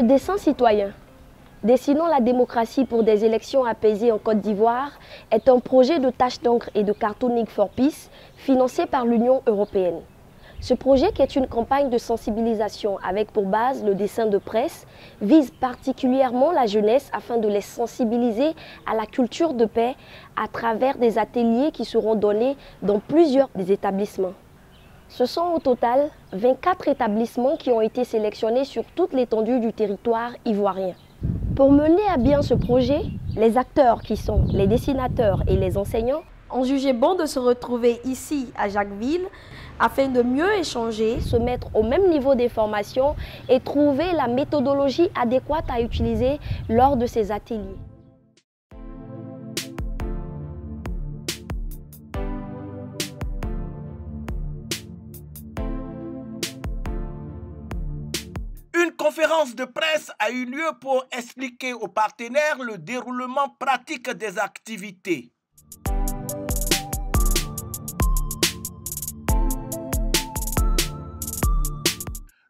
Le dessin citoyen, dessinons la démocratie pour des élections apaisées en Côte d'Ivoire, est un projet de tâche d'encre et de cartooning for Peace financé par l'Union européenne. Ce projet, qui est une campagne de sensibilisation avec pour base le dessin de presse, vise particulièrement la jeunesse afin de les sensibiliser à la culture de paix à travers des ateliers qui seront donnés dans plusieurs des établissements. Ce sont au total 24 établissements qui ont été sélectionnés sur toute l'étendue du territoire ivoirien. Pour mener à bien ce projet, les acteurs qui sont les dessinateurs et les enseignants ont jugé bon de se retrouver ici à Jacquesville afin de mieux échanger, se mettre au même niveau des formations et trouver la méthodologie adéquate à utiliser lors de ces ateliers. Une conférence de presse a eu lieu pour expliquer aux partenaires le déroulement pratique des activités.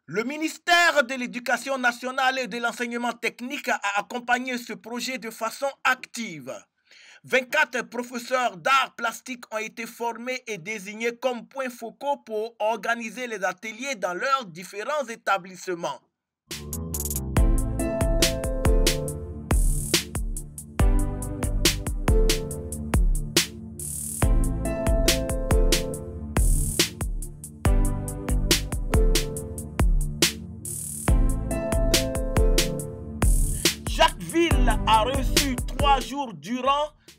Le ministère de l'Éducation nationale et de l'enseignement technique a accompagné ce projet de façon active. 24 professeurs d'art plastique ont été formés et désignés comme points focaux pour organiser les ateliers dans leurs différents établissements. Jacquesville a reçu 3 jours durant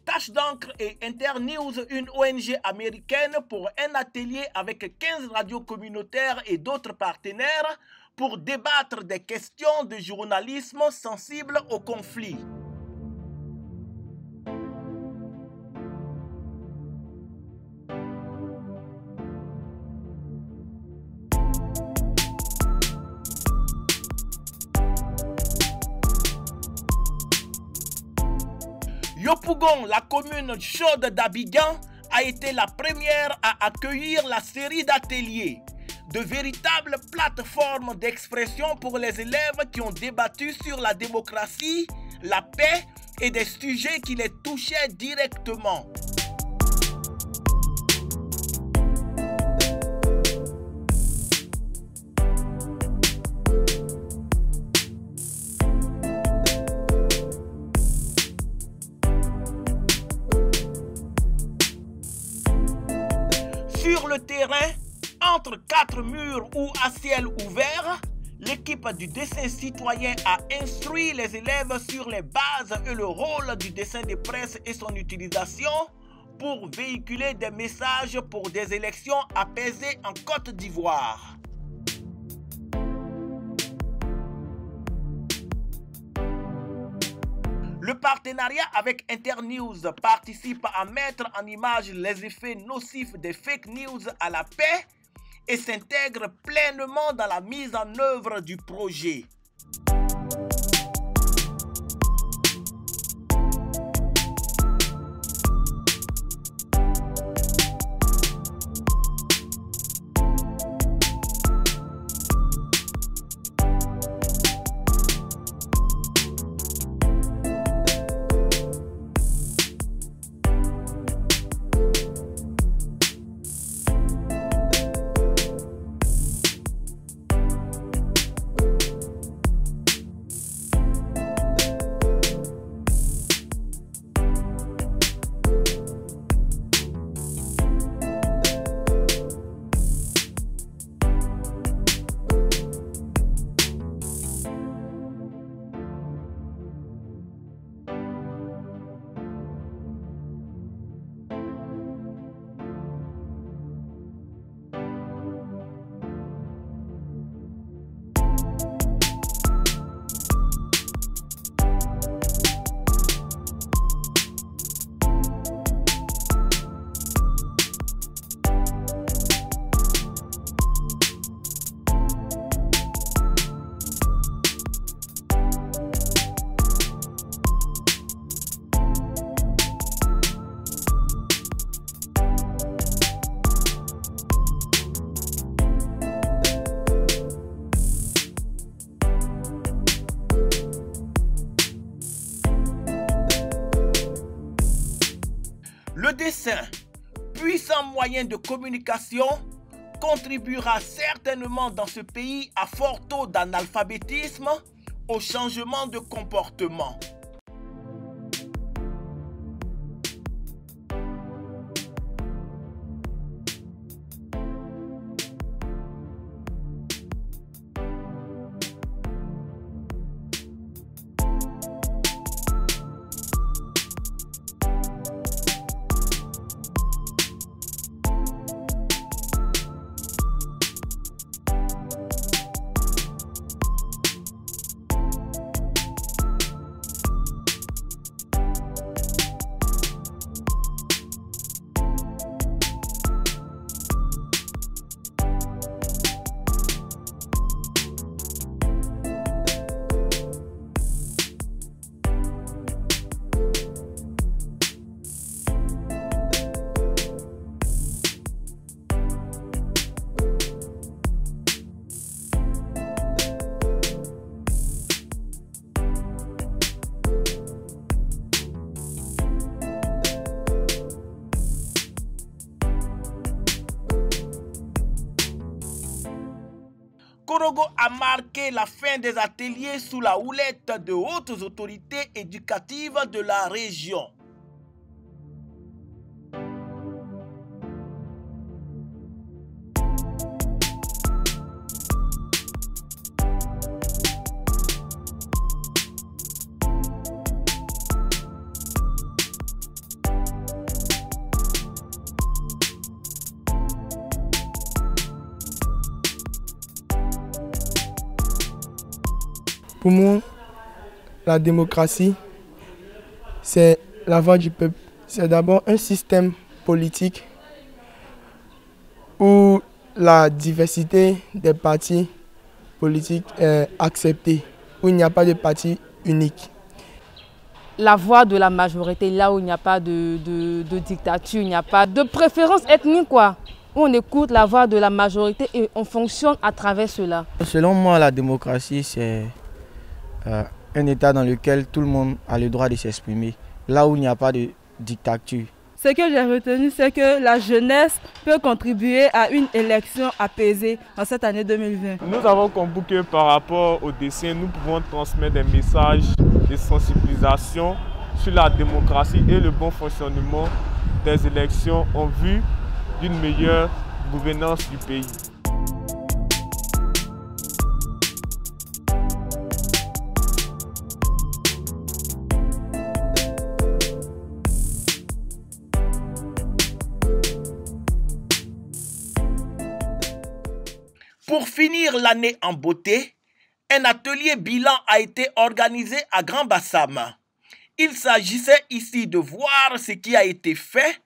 Tâche d'encre et Internews, une ONG américaine, pour un atelier avec 15 radios communautaires et d'autres partenaires pour débattre des questions de journalisme sensibles au conflit. Yopougon, la commune chaude d'Abidjan, a été la première à accueillir la série d'ateliers. De véritables plateformes d'expression pour les élèves qui ont débattu sur la démocratie, la paix et des sujets qui les touchaient directement. Sur le terrain, entre 4 murs ou à ciel ouvert, l'équipe du dessin citoyen a instruit les élèves sur les bases et le rôle du dessin de presse et son utilisation pour véhiculer des messages pour des élections apaisées en Côte d'Ivoire. Le partenariat avec Internews participe à mettre en image les effets nocifs des fake news à la paix et s'intègre pleinement dans la mise en œuvre du projet. Le dessin, puissant moyen de communication, contribuera certainement dans ce pays à fort taux d'analphabétisme au changement de comportement. Korogo a marqué la fin des ateliers sous la houlette de hautes autorités éducatives de la région. Pour moi, la démocratie, c'est la voix du peuple. C'est d'abord un système politique où la diversité des partis politiques est acceptée, où il n'y a pas de parti unique. La voix de la majorité, là où il n'y a pas de dictature, il n'y a pas de préférence ethnique, quoi. Où on écoute la voix de la majorité et on fonctionne à travers cela. Selon moi, la démocratie, c'est un État dans lequel tout le monde a le droit de s'exprimer, là où il n'y a pas de dictature. Ce que j'ai retenu, c'est que la jeunesse peut contribuer à une élection apaisée en cette année 2020. Nous avons compris que par rapport au dessin, nous pouvons transmettre des messages de sensibilisation sur la démocratie et le bon fonctionnement des élections en vue d'une meilleure gouvernance du pays. Pour finir l'année en beauté, un atelier bilan a été organisé à Grand Bassam. Il s'agissait ici de voir ce qui a été fait,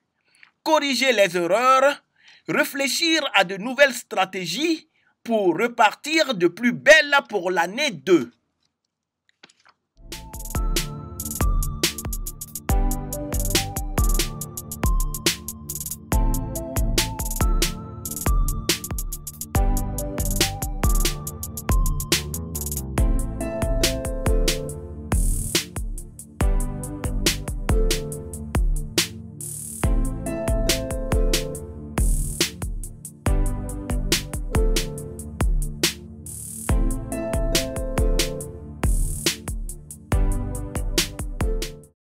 corriger les erreurs, réfléchir à de nouvelles stratégies pour repartir de plus belle pour l'année 2.